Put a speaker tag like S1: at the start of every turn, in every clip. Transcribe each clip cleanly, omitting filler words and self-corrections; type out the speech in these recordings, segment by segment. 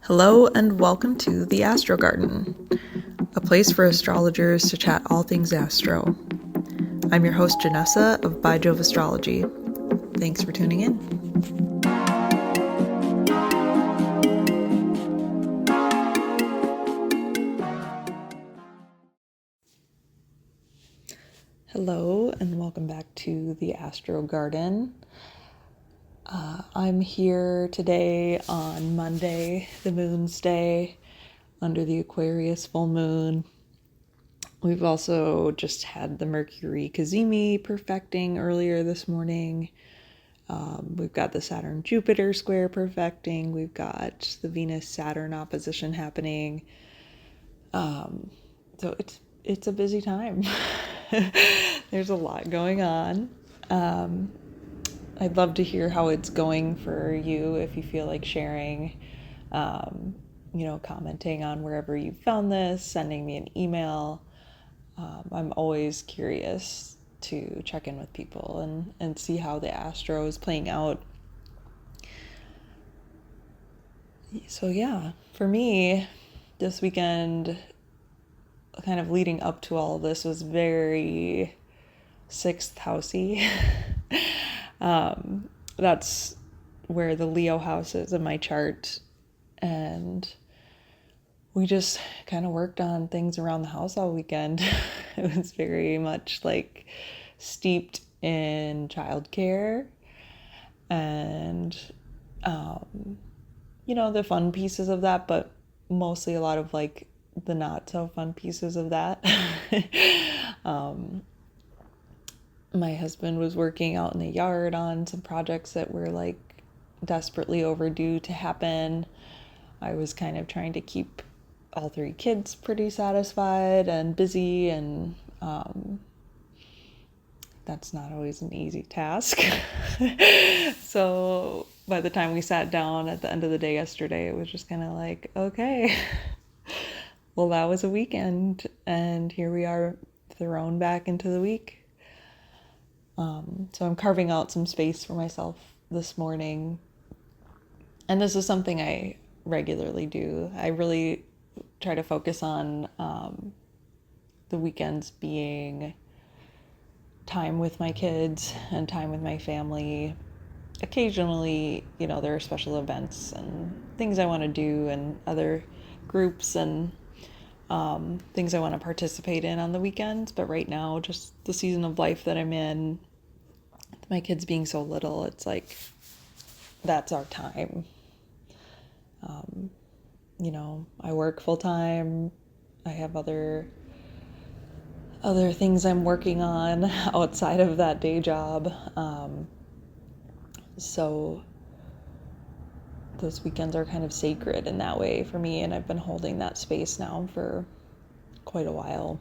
S1: Hello and welcome to the Astro Garden, a place for astrologers to chat all things astro. I'm your host Janessa of By Jove Astrology. Thanks for tuning in. Hello and welcome back to the Astro Garden. I'm here today on Monday, the moon's day, under the Aquarius full moon. We've also just had the Mercury cazimi perfecting earlier this morning. We've got the Saturn-Jupiter square perfecting. We've got the Venus-Saturn opposition happening. So it's a busy time. There's a lot going on. I'd love to hear how it's going for you if you feel like sharing, commenting on wherever you found this, sending me an email. I'm always curious to check in with people and see how the astro is playing out. So yeah, for me, this weekend, kind of leading up to all of this, was very sixth housey. That's where the Leo house is in my chart, and we just kind of worked on things around the house all weekend. It was very much like steeped in childcare and the fun pieces of that, but mostly a lot of like the not so fun pieces of that. My husband was working out in the yard on some projects that were like desperately overdue to happen. I was kind of trying to keep all three kids pretty satisfied and busy, and that's not always an easy task. So by the time we sat down at the end of the day yesterday, it was just kind of like, okay, well, that was a weekend, and here we are thrown back into the week. So I'm carving out some space for myself this morning. And this is something I regularly do. I really try to focus on the weekends being time with my kids and time with my family. Occasionally, there are special events and things I want to do and other groups and things I want to participate in on the weekends. But right now, just the season of life that I'm in, my kids being so little, it's like, that's our time. I work full time. I have other things I'm working on outside of that day job. So those weekends are kind of sacred in that way for me, and I've been holding that space now for quite a while.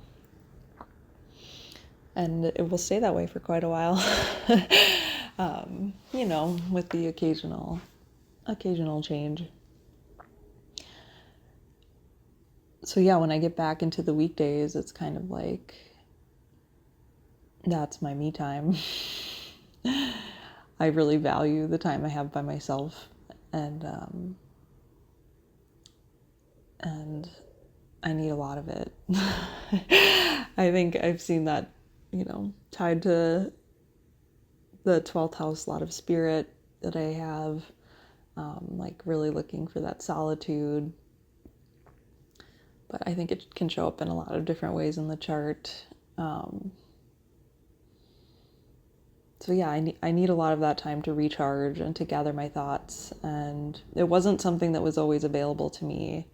S1: And it will stay that way for quite a while. With the occasional change. So yeah, when I get back into the weekdays, it's kind of like, that's my me time. I really value the time I have by myself, and I need a lot of it. I think I've seen that, tied to the 12th house, a lot of spirit that I have, like really looking for that solitude. But I think it can show up in a lot of different ways in the chart. So yeah, I need a lot of that time to recharge and to gather my thoughts. And it wasn't something that was always available to me.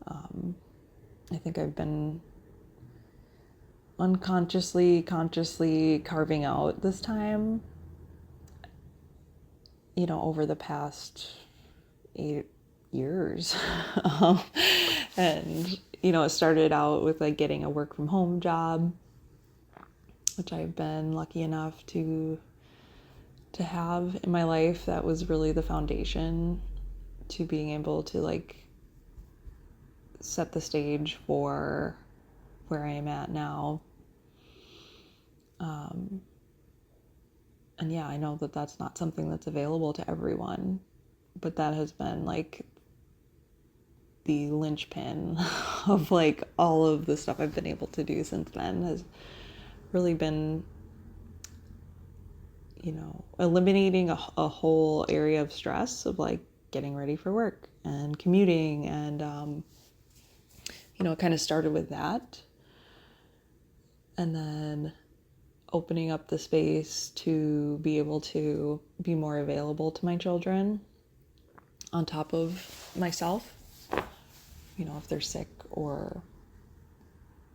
S1: I think I've been consciously carving out this time, over the past 8 years. And, it started out with like getting a work from home job, which I've been lucky enough to have in my life. That was really the foundation to being able to like set the stage for where I am at now. And yeah, I know that that's not something that's available to everyone, but that has been like the linchpin of like all of the stuff I've been able to do since then has really been, eliminating a whole area of stress of like getting ready for work and commuting. And, it kind of started with that. And then opening up the space to be able to be more available to my children on top of myself, if they're sick or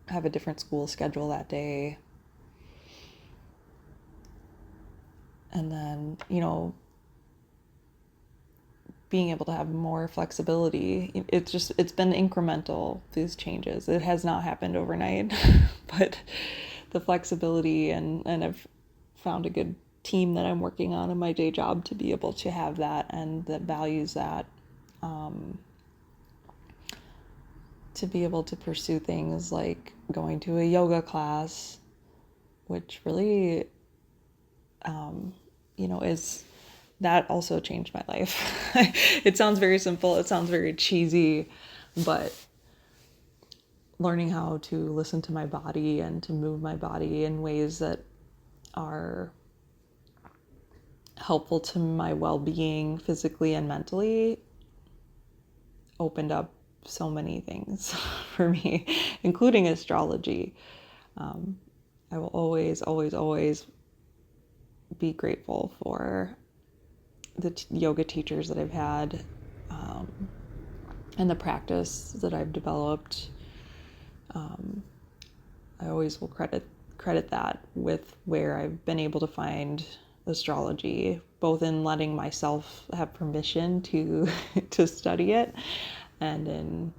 S1: have a different school schedule that day. And then, being able to have more flexibility. It's been incremental, these changes. It has not happened overnight, but the flexibility and I've found a good team that I'm working on in my day job to be able to have that and that values that, to be able to pursue things like going to a yoga class, which really, is, that also changed my life. It sounds very simple. It sounds very cheesy, but learning how to listen to my body and to move my body in ways that are helpful to my well-being physically and mentally opened up so many things for me, including astrology. I will always, always, always be grateful for the yoga teachers that I've had, and the practice that I've developed. I always will credit that with where I've been able to find astrology, both in letting myself have permission to to study it, and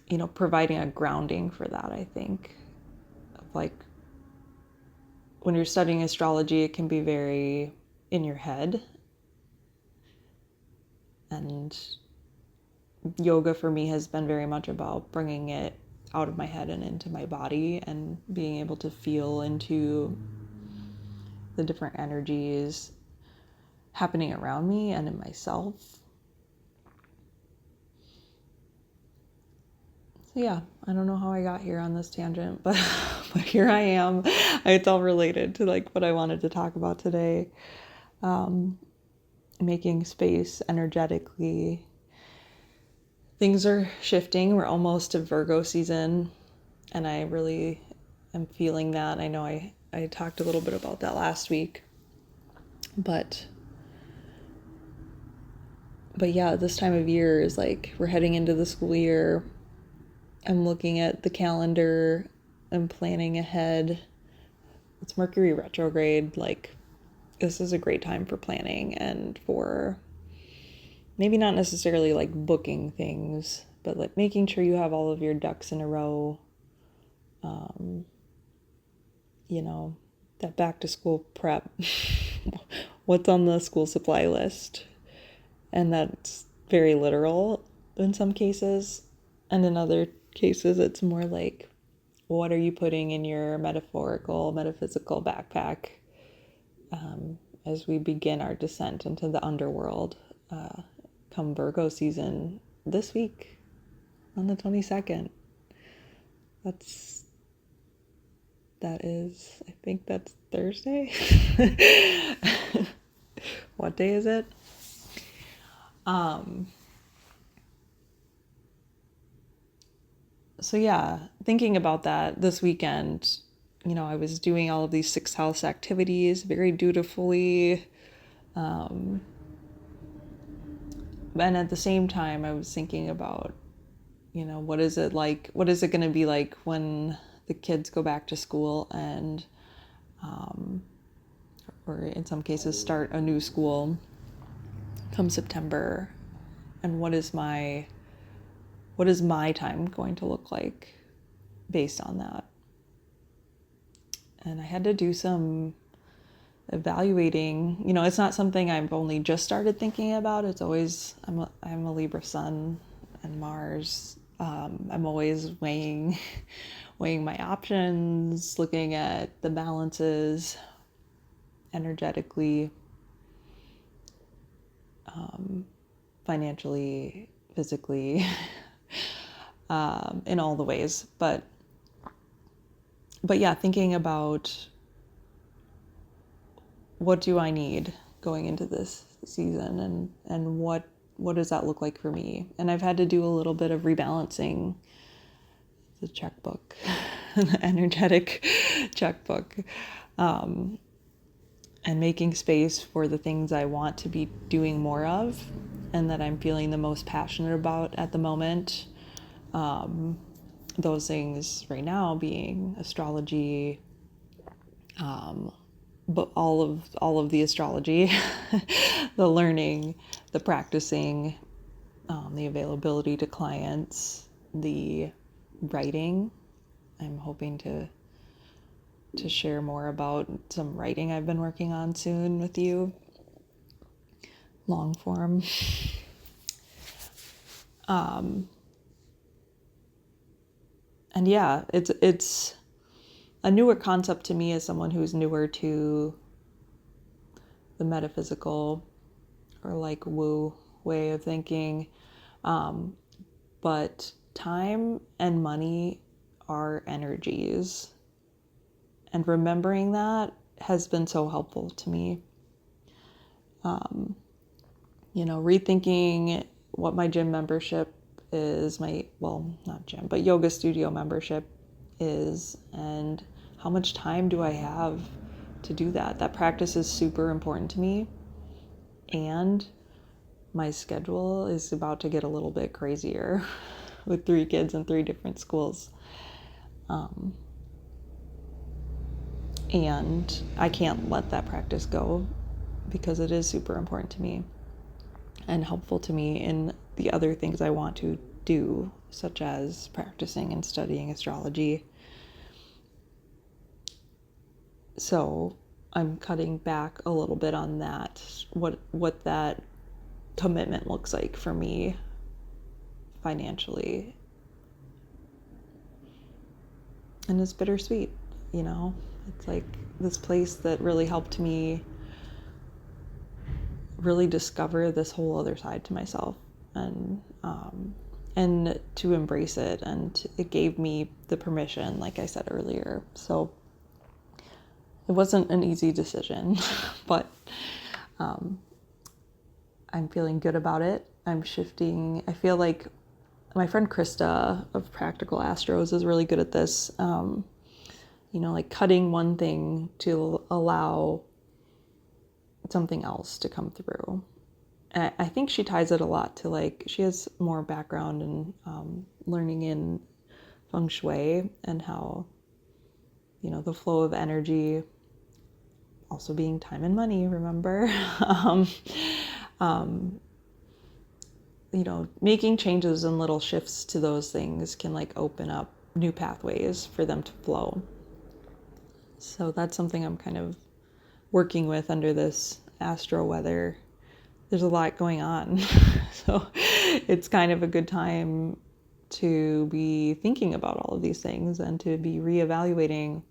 S1: in providing a grounding for that. I think, like, when you're studying astrology, it can be very in your head, and yoga for me has been very much about bringing it out of my head and into my body and being able to feel into the different energies happening around me and in myself. So yeah, I don't know how I got here on this tangent, but here I am. It's all related to like what I wanted to talk about today. Making space energetically. Things are shifting. We're almost to Virgo season, and I really am feeling that. I know I talked a little bit about that last week, but yeah, this time of year is like we're heading into the school year. I'm looking at the calendar. I'm planning ahead. It's Mercury retrograde. Like, this is a great time for planning and for maybe not necessarily like booking things, but like making sure you have all of your ducks in a row. That back to school prep. What's on the school supply list? And that's very literal in some cases. And in other cases, it's more like, what are you putting in your metaphysical backpack as we begin our descent into the underworld come Virgo season this week on the 22nd. I think that's Thursday. What day is it? So yeah, thinking about that this weekend, I was doing all of these 6th house activities very dutifully. And at the same time, I was thinking about, what is it going to be like when the kids go back to school and, or in some cases start a new school come September, and what is my time going to look like based on that? And I had to do some evaluating. It's not something I've only just started thinking about. It's always, I'm a Libra sun and Mars. I'm always weighing my options, looking at the balances energetically. financially, physically, in all the ways. But yeah, thinking about what do I need going into this season, and what does that look like for me? And I've had to do a little bit of rebalancing the checkbook, the energetic checkbook, and making space for the things I want to be doing more of and that I'm feeling the most passionate about at the moment. Those things right now being astrology, but all of the astrology, the learning, the practicing, the availability to clients, the writing. I'm hoping to share more about some writing I've been working on soon with you, long form. And yeah, it's a newer concept to me as someone who's newer to the metaphysical or like woo way of thinking. But time and money are energies. And remembering that has been so helpful to me. Rethinking what my gym membership is, not gym, but yoga studio membership is, and how much time do I have to do that? That practice is super important to me. And my schedule is about to get a little bit crazier with 3 kids in 3 different schools. And I can't let that practice go because it is super important to me and helpful to me in the other things I want to do, such as practicing and studying astrology. So I'm cutting back a little bit on that, what that commitment looks like for me financially. And it's bittersweet, It's like this place that really helped me really discover this whole other side to myself, and to embrace it, and it gave me the permission, like I said earlier. So it wasn't an easy decision, but I'm feeling good about it. I'm shifting. I feel like my friend Krista of Practical Astros is really good at this. Like cutting one thing to allow something else to come through. And I think she ties it a lot to, like, she has more background in learning in feng shui and how, the flow of energy, also being time and money, remember? Making changes and little shifts to those things can like open up new pathways for them to flow. So that's something I'm kind of working with under this astro weather. There's a lot going on. So it's kind of a good time to be thinking about all of these things and to be reevaluating,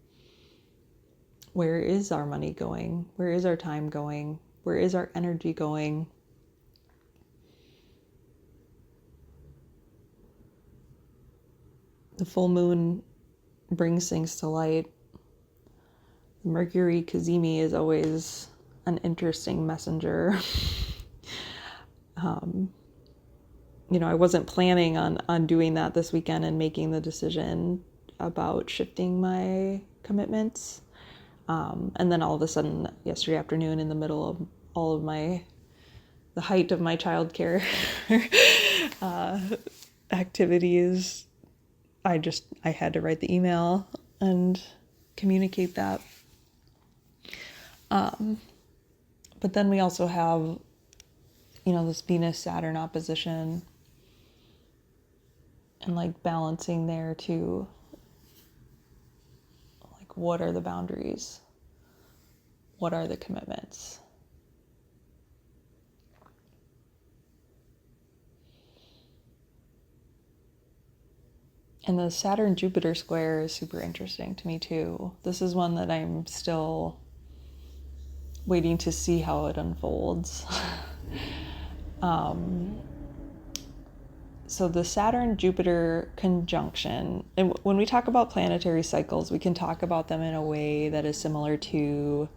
S1: where is our money going? Where is our time going? Where is our energy going? The full moon brings things to light. The Mercury cazimi is always an interesting messenger. I wasn't planning on doing that this weekend and making the decision about shifting my commitments. And then all of a sudden, yesterday afternoon, in the middle of all of the height of my childcare activities, I had to write the email and communicate that. But then we also have, this Venus-Saturn opposition, and like balancing there too. Like, what are the boundaries? What are the commitments? And the Saturn-Jupiter square is super interesting to me too. This is one that I'm still waiting to see how it unfolds. So the Saturn-Jupiter conjunction, and when we talk about planetary cycles, we can talk about them in a way that is similar to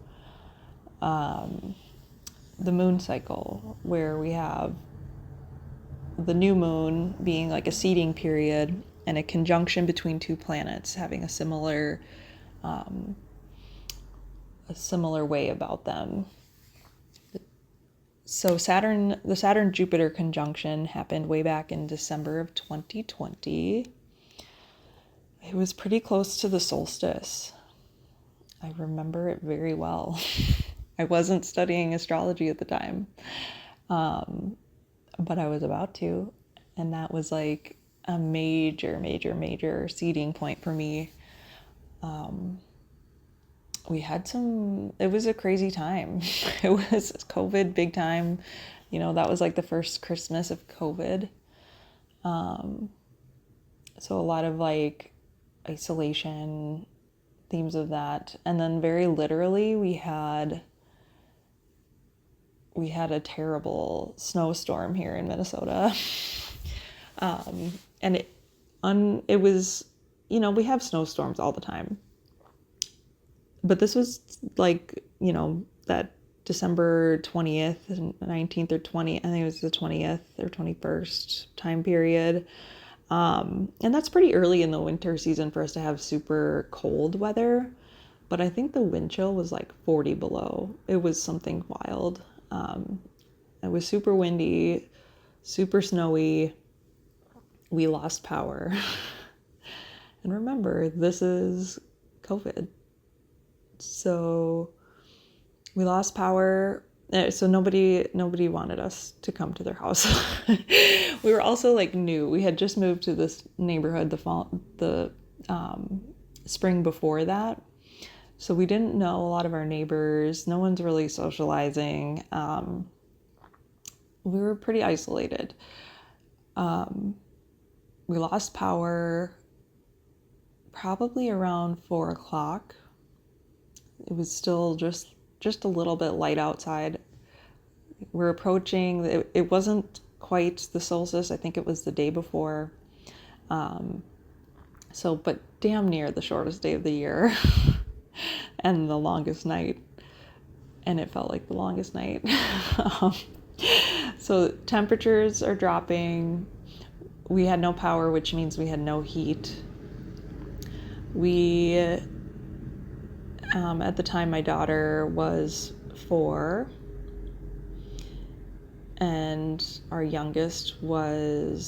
S1: the moon cycle, where we have the new moon being like a seeding period and a conjunction between two planets having a similar way about them. So the Saturn-Jupiter conjunction happened way back in December of 2020. It was pretty close to the solstice. I remember it very well. I wasn't studying astrology at the time, but I was about to, and that was like a major seeding point for me. It was a crazy time. It was COVID big time. That was like the first Christmas of COVID. So a lot of like isolation, themes of that. And then very literally we had a terrible snowstorm here in Minnesota. And it was, we have snowstorms all the time. But this was like, that December 20th, 19th or 20th, I think it was the 20th or 21st time period. And that's pretty early in the winter season for us to have super cold weather. But I think the wind chill was like 40 below. It was something wild. It was super windy, super snowy. We lost power. And remember, this is COVID. So we lost power. So nobody wanted us to come to their house. We were also like new. We had just moved to this neighborhood the spring before that. So we didn't know a lot of our neighbors. No one's really socializing. We were pretty isolated. We lost power probably around 4:00. It was still just a little bit light outside. We're approaching, it wasn't quite the solstice. I think it was the day before. But damn near the shortest day of the year and the longest night. And it felt like the longest night. So temperatures are dropping. We had no power, which means we had no heat. At the time, my daughter was 4, and our youngest had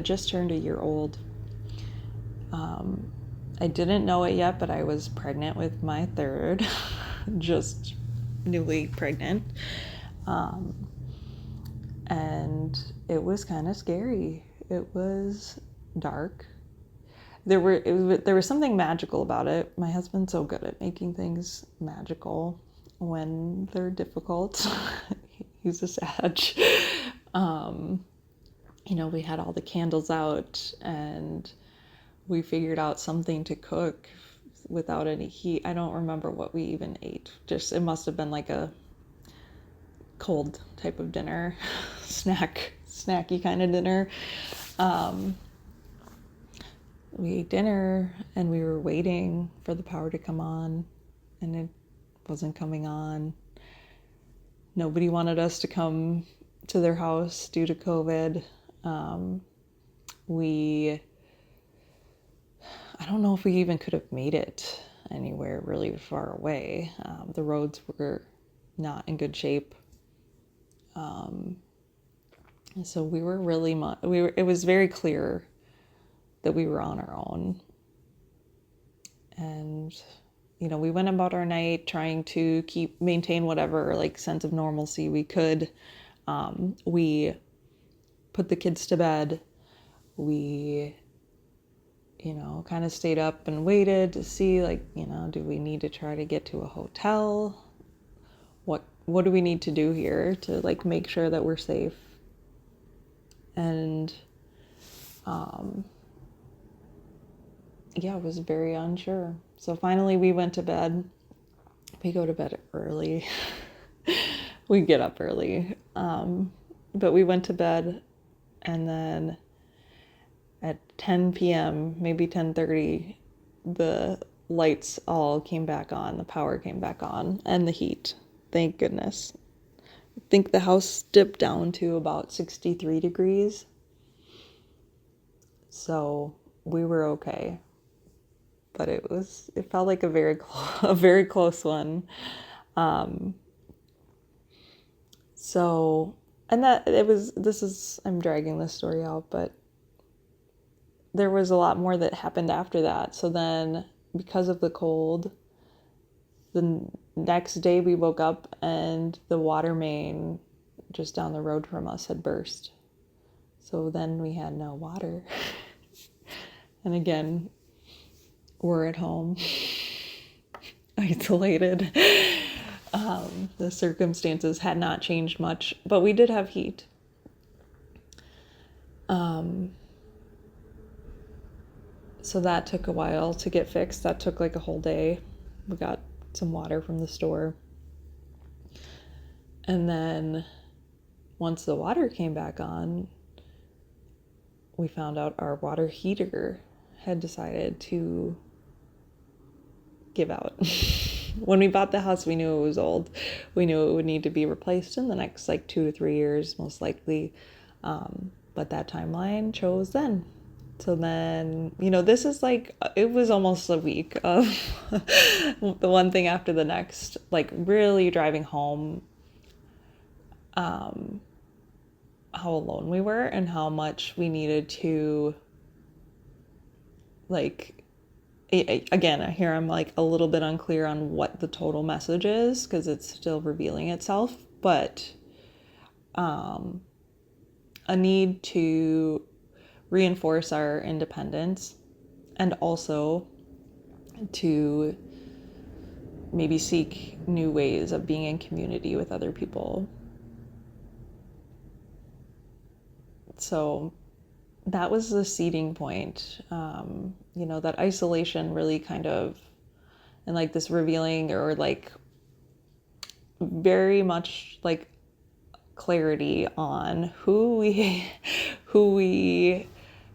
S1: just turned a year old. I didn't know it yet, but I was pregnant with my third, just newly pregnant. And it was kind of scary. It was dark. There was something magical about it. My husband's so good at making things magical when they're difficult. He's a Sag. We had all the candles out and we figured out something to cook without any heat. I don't remember what we even ate. It must have been like a cold type of dinner, snacky kind of dinner. We ate dinner and we were waiting for the power to come on, and it wasn't coming on. Nobody wanted us to come to their house due to COVID. I don't know if we even could have made it anywhere really far away. The roads were not in good shape. So we were really, it was very clear that we were on our own. And, we went about our night trying to maintain whatever like sense of normalcy we could. We put the kids to bed. We, kind of stayed up and waited to see do we need to try to get to a hotel? What do we need to do here to make sure that we're safe? And, I was very unsure. So finally we went to bed. We go to bed early. we get up early. But we went to bed, and then at 10 p.m., maybe 10:30, the lights all came back on, the power came back on, and the heat. Thank goodness. I think the house dipped down to about 63 degrees. So we were okay. But it felt like a very close one. So, and I'm dragging this story out, but there was a lot more that happened after that. So then, because of the cold, the next day we woke up and the water main just down the road from us had burst. So then we had no water. And again, we're at home, isolated. The circumstances had not changed much, but we did have heat. So that took a while to get fixed. That took like a whole day. We got some water from the store. And then once the water came back on, we found out our water heater had decided to give out. When we bought the house, we knew it was old. We knew it would need to be replaced in the next like 2 to 3 years, most likely. But that timeline chose then. So then, this is like, it was almost a week of the one thing after the next, like really driving home how alone we were and how much we needed to, like, again, here I'm like a little bit unclear on what the total message is because it's still revealing itself, but a need to reinforce our independence and also to maybe seek new ways of being in community with other people. So that was the seeding point. That isolation really kind of, and like this revealing or like very much like clarity on who we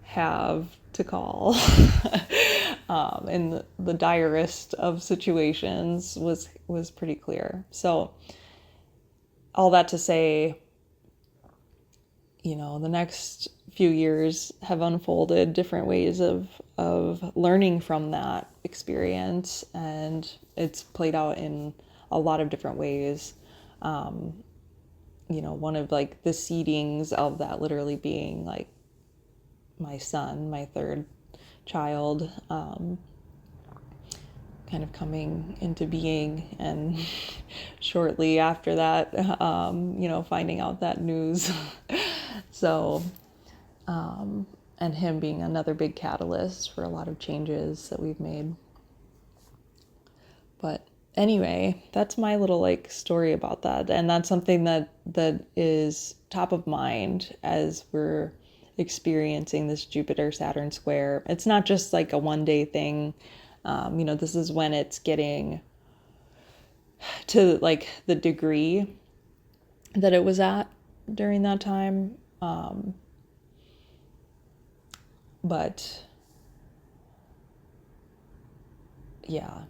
S1: have to call in the direst of situations was pretty clear. So all that to say, the next few years have unfolded different ways of learning from that experience, and it's played out in a lot of different ways. One of like the seedings of that literally being like my son, my third child, kind of coming into being, and shortly after that, finding out that news. So, and him being another big catalyst for a lot of changes that we've made. But anyway, that's my little like story about that. And that's something that is top of mind as we're experiencing this Jupiter-Saturn square. It's not just like a one-day thing. This is when it's getting to like the degree that it was at during that time. But yeah,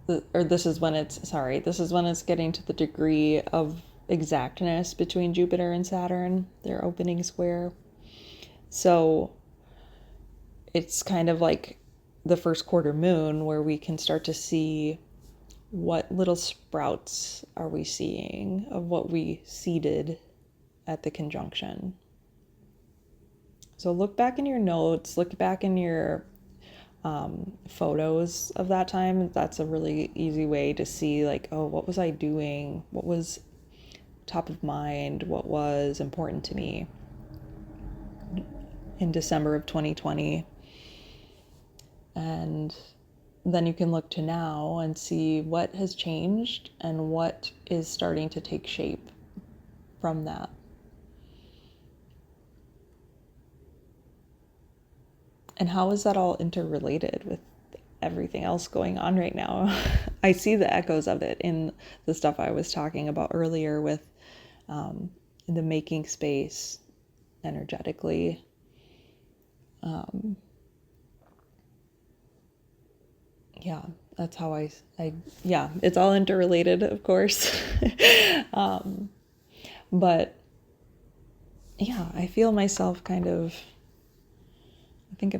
S1: this is when it's getting to the degree of exactness between Jupiter and Saturn, their opening square. So it's kind of like the first quarter moon where we can start to see what little sprouts are we seeing of what we seeded at the conjunction. So look back in your notes, look back in your photos of that time. That's a really easy way to see like, oh, what was I doing? What was top of mind? What was important to me in December of 2020? And then you can look to now and see what has changed and what is starting to take shape from that. And how is that all interrelated with everything else going on right now. I see the echoes of it in the stuff I was talking about earlier with the making space energetically. Yeah, that's how yeah, it's all interrelated, of course. But yeah, I feel myself kind of, I think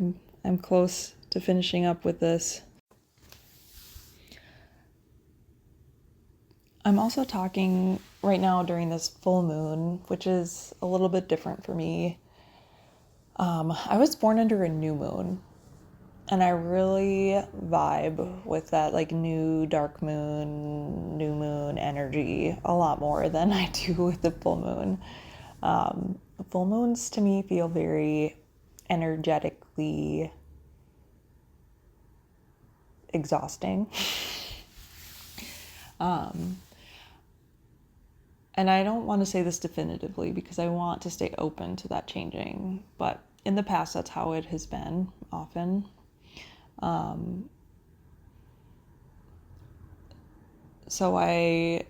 S1: I'm close to finishing up with this. I'm also talking right now during this full moon, which is a little bit different for me. I was born under a new moon, and I really vibe with that like new dark moon, new moon energy a lot more than I do with the full moon. Full moons to me feel very energetically exhausting. And I don't want to say this definitively because I want to stay open to that changing. But in the past, that's how it has been often. So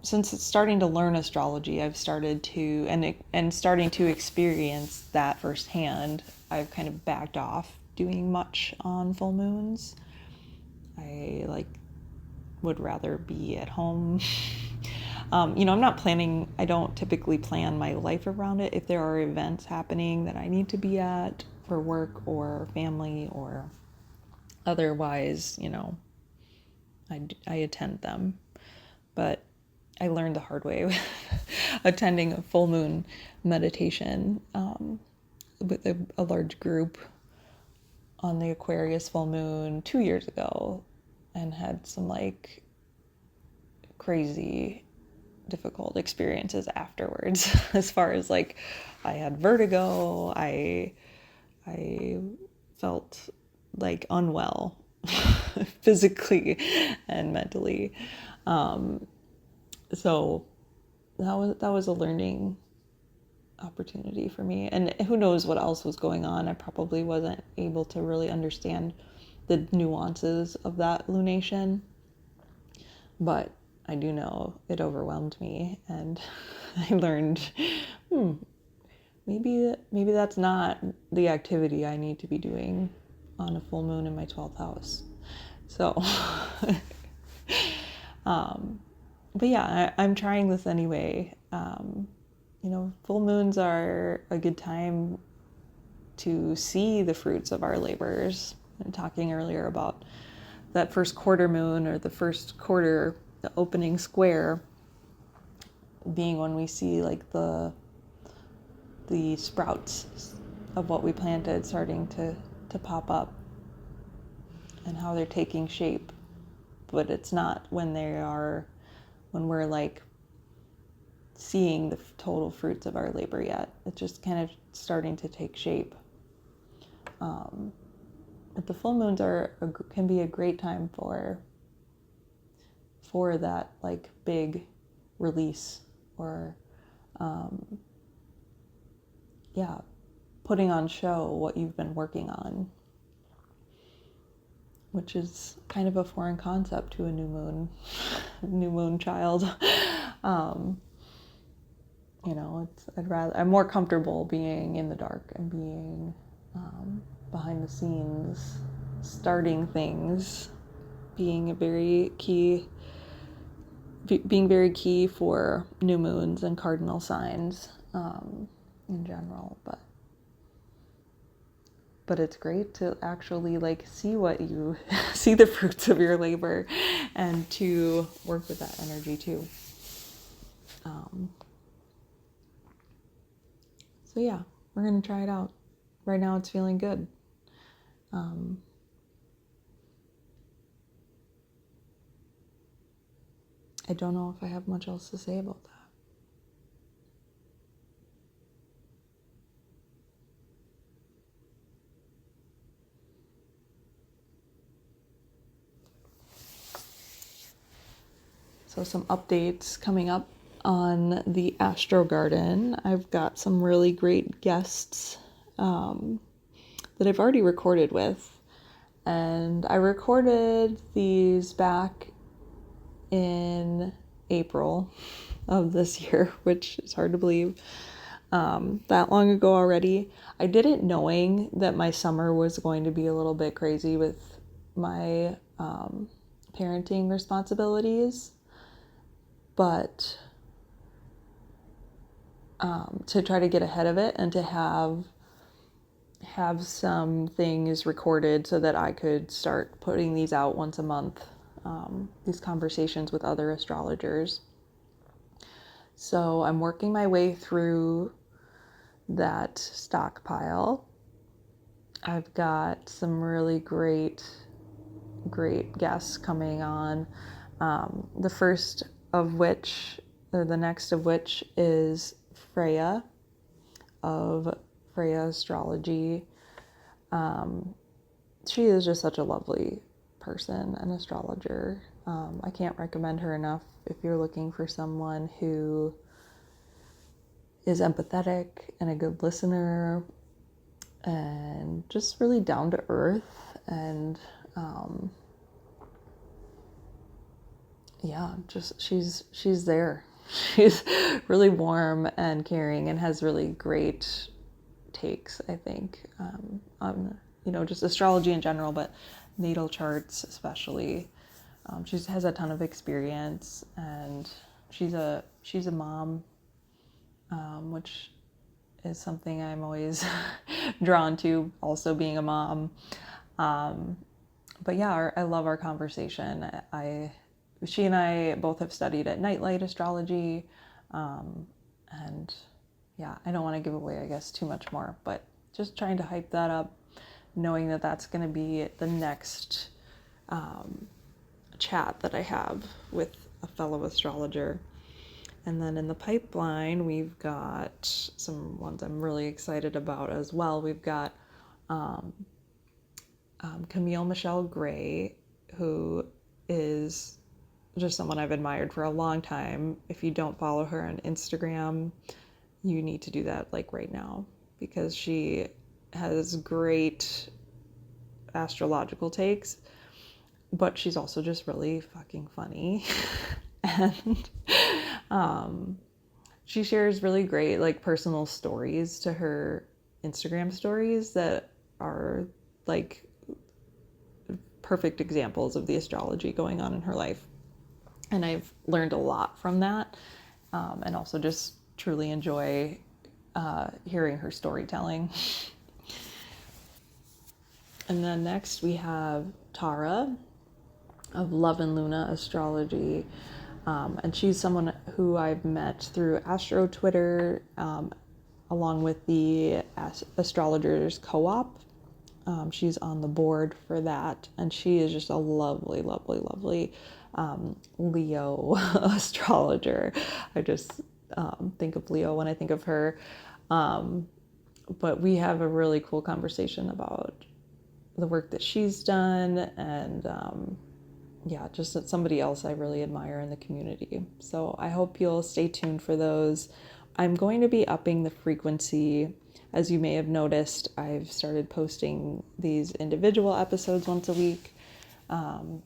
S1: since it's starting to learn astrology, I've started to, and starting to experience that firsthand, I've kind of backed off doing much on full moons. I would rather be at home. I'm not planning, I don't typically plan my life around it. If there are events happening that I need to be at for work or family or otherwise, I attend them. But I learned the hard way with attending a full moon meditation with a large group on the Aquarius full moon 2 years ago, and had some crazy difficult experiences afterwards. As far as I had vertigo, I felt unwell physically and mentally. So that was a learning opportunity for me, and who knows what else was going on. I probably wasn't able to really understand the nuances of that lunation, but I do know it overwhelmed me, and I learned, maybe that's not the activity I need to be doing on a full moon in my 12th house. So, but yeah, I'm trying this anyway. Full moons are a good time to see the fruits of our labors. I'm talking earlier about that first quarter moon, or the first quarter, the opening square, being when we see the sprouts of what we planted starting to pop up and how they're taking shape. But it's not when we're seeing the total fruits of our labor yet. It's just kind of starting to take shape. But the full moons can be a great time for that big release, or putting on show what you've been working on, which is kind of a foreign concept to a new moon child. I'm more comfortable being in the dark and being behind the scenes, starting things, being very key for new moons and cardinal signs in general. But it's great to actually see what you see the fruits of your labor, and to work with that energy too. So yeah, we're gonna try it out. Right now it's feeling good. I don't know if I have much else to say about that. So some updates coming up on the Astro Garden. I've got some really great guests that I've already recorded with, And I recorded these back in April of this year, which is hard to believe, that long ago already. I did it knowing that my summer was going to be a little bit crazy with my parenting responsibilities, but to try to get ahead of it and to have some things recorded so that I could start putting these out once a month, these conversations with other astrologers. So I'm working my way through that stockpile. I've got some really great guests coming on. The first of which, or the next of which, is Freya of Freya Astrology. She is just such a lovely person, an astrologer. I can't recommend her enough if you're looking for someone who is empathetic and a good listener and just really down to earth, and just she's there. She's really warm and caring and has really great takes, I think, on just astrology in general, but natal charts especially. She has a ton of experience, and she's a mom, which is something I'm always drawn to, also being a mom. But yeah, I love our conversation. She and I both have studied at Nightlight Astrology, and yeah, I don't want to give away, I guess, too much more, but just trying to hype that up, knowing that that's going to be the next chat that I have with a fellow astrologer. And then in the pipeline, we've got some ones I'm really excited about as well. We've got Camille Michelle Gray, who is just someone I've admired for a long time. If you don't follow her on Instagram, you need to do that like right now, because she has great astrological takes, but she's also just really fucking funny. And she shares really great like personal stories to her Instagram stories that are like perfect examples of the astrology going on in her life. And I've learned a lot from that, and also just truly enjoy hearing her storytelling. And then next we have Tara of Love and Luna Astrology. And she's someone who I've met through Astro Twitter, along with the Astrologers Co-op. She's on the board for that, and she is just a lovely, lovely, lovely Leo astrologer. I just think of Leo when I think of her. But we have a really cool conversation about the work that she's done, and just somebody else I really admire in the community. So I hope you'll stay tuned for those. I'm going to be upping the frequency. As you may have noticed, I've started posting these individual episodes once a week. I'm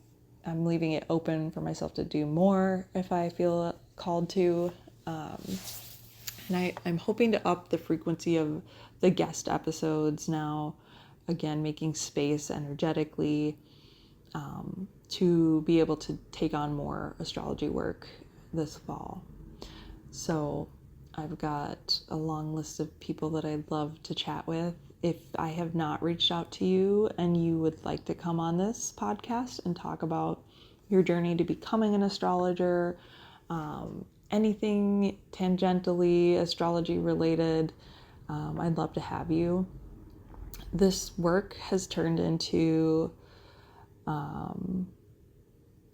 S1: leaving it open for myself to do more if I feel called to. And I'm hoping to up the frequency of the guest episodes now, again, making space energetically to be able to take on more astrology work this fall. So I've got a long list of people that I'd love to chat with. If I have not reached out to you and you would like to come on this podcast and talk about your journey to becoming an astrologer, anything tangentially astrology related, I'd love to have you. This work has turned into,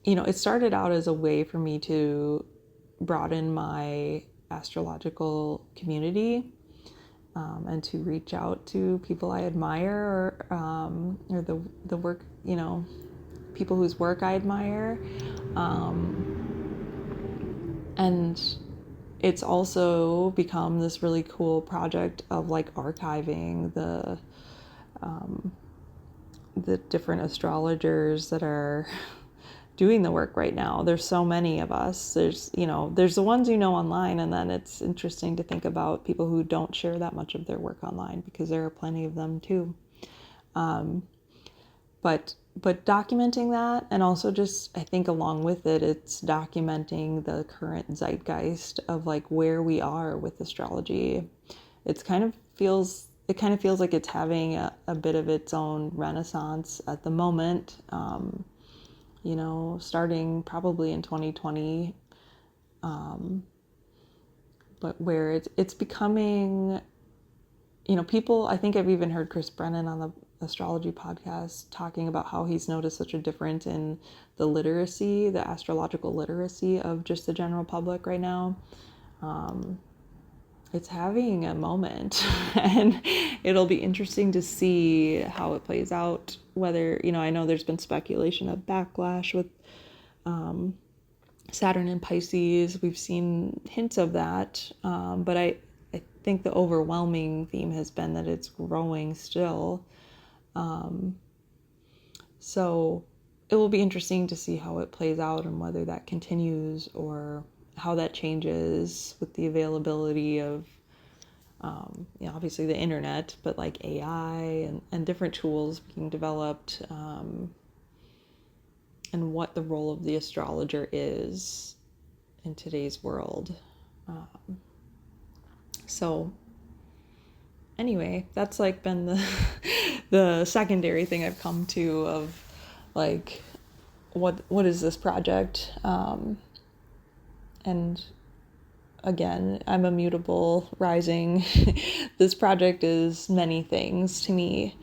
S1: it started out as a way for me to broaden my astrological community, and to reach out to people I admire, or the work, people whose work I admire. And it's also become this really cool project of like archiving the different astrologers that are doing the work right now. There's so many of us. There's the ones online, and then it's interesting to think about people who don't share that much of their work online, because there are plenty of them too. But documenting that, and also just, I think along with it, it's documenting the current zeitgeist of like where we are with astrology. It kind of feels like it's having a bit of its own renaissance at the moment. Starting probably in 2020, but where it's becoming, people, I think I've even heard Chris Brennan on the astrology podcast talking about how he's noticed such a difference in the astrological literacy of just the general public right now. It's having a moment, and it'll be interesting to see how it plays out. Whether, I know there's been speculation of backlash with Saturn and Pisces. We've seen hints of that, but I think the overwhelming theme has been that it's growing still. So it will be interesting to see how it plays out, and whether that continues or how that changes with the availability of, obviously the internet, but like AI and different tools being developed, and what the role of the astrologer is in today's world. So anyway, that's like been the secondary thing I've come to of like, what is this project? And again, I'm a mutable rising. This project is many things to me,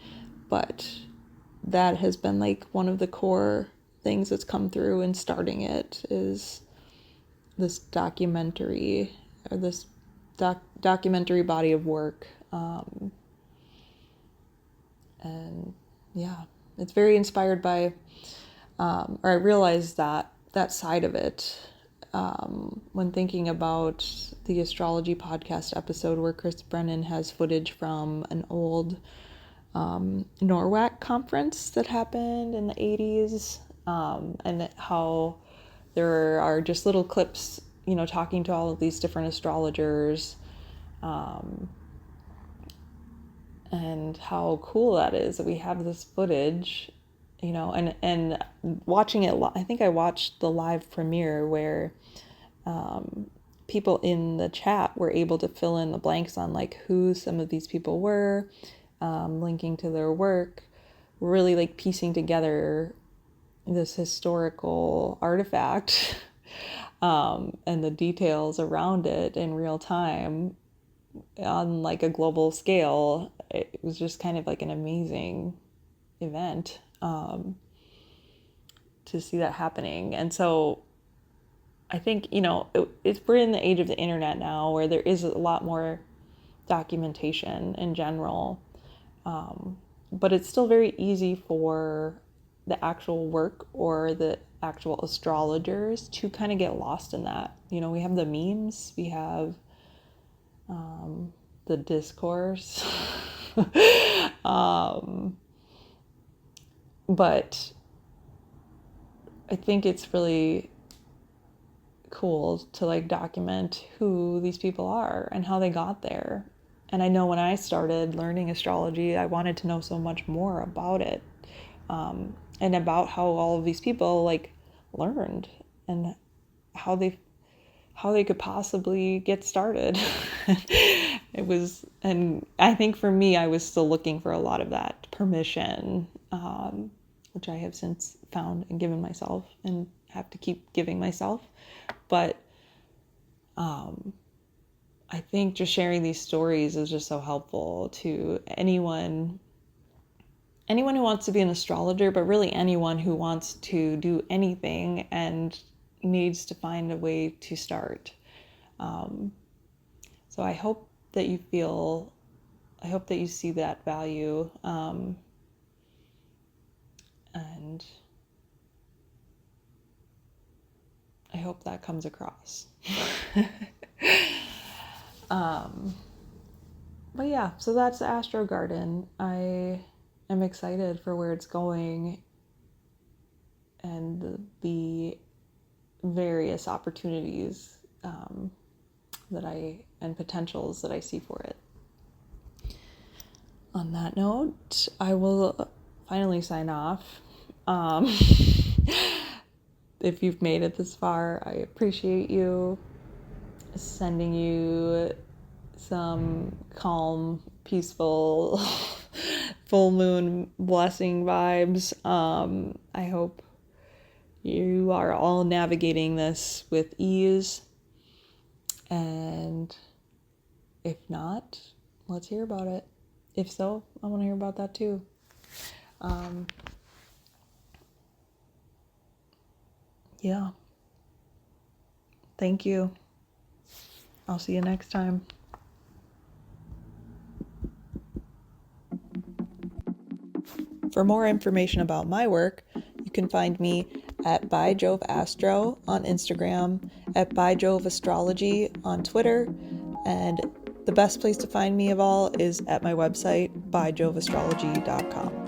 S1: but that has been like one of the core things that's come through in starting it, is this documentary, or this documentary body of work. And yeah, it's very inspired by, or I realized that side of it when thinking about the astrology podcast episode where Chris Brennan has footage from an old NORWAC conference that happened in the 80s, and how there are just little clips, talking to all of these different astrologers, and how cool that is that we have this footage, and watching it. I think I watched the live premiere where people in the chat were able to fill in the blanks on like who some of these people were, linking to their work, really like piecing together this historical artifact, and the details around it in real time on like a global scale. It was just kind of like an amazing event, to see that happening. And so I think, we're in the age of the internet now, where there is a lot more documentation in general, but it's still very easy for the actual work or the actual astrologers to kind of get lost in that. We have the memes, we have the discourse, but I think it's really cool to like document who these people are and how they got there. And I know when I started learning astrology, I wanted to know so much more about it, and about how all of these people like learned, and how they could possibly get started. And I think for me, I was still looking for a lot of that permission, which I have since found and given myself, and have to keep giving myself. But I think just sharing these stories is just so helpful to anyone who wants to be an astrologer, but really anyone who wants to do anything and needs to find a way to start. So I hope that you see that value, and I hope that comes across. But yeah, so that's the Astro Garden. I I'm excited for where it's going and the various opportunities and potentials that I see for it. On that note, I will finally sign off. If you've made it this far, I appreciate you. Sending you some calm, peaceful, full moon blessing vibes. I hope you are all navigating this with ease. And if not, let's hear about it. If so, I want to hear about that too. Yeah. Thank you. I'll see you next time. For more information about my work, you can find me at By Jove Astro on Instagram, at By Jove Astrology on Twitter, and the best place to find me of all is at my website, byjoveastrology.com.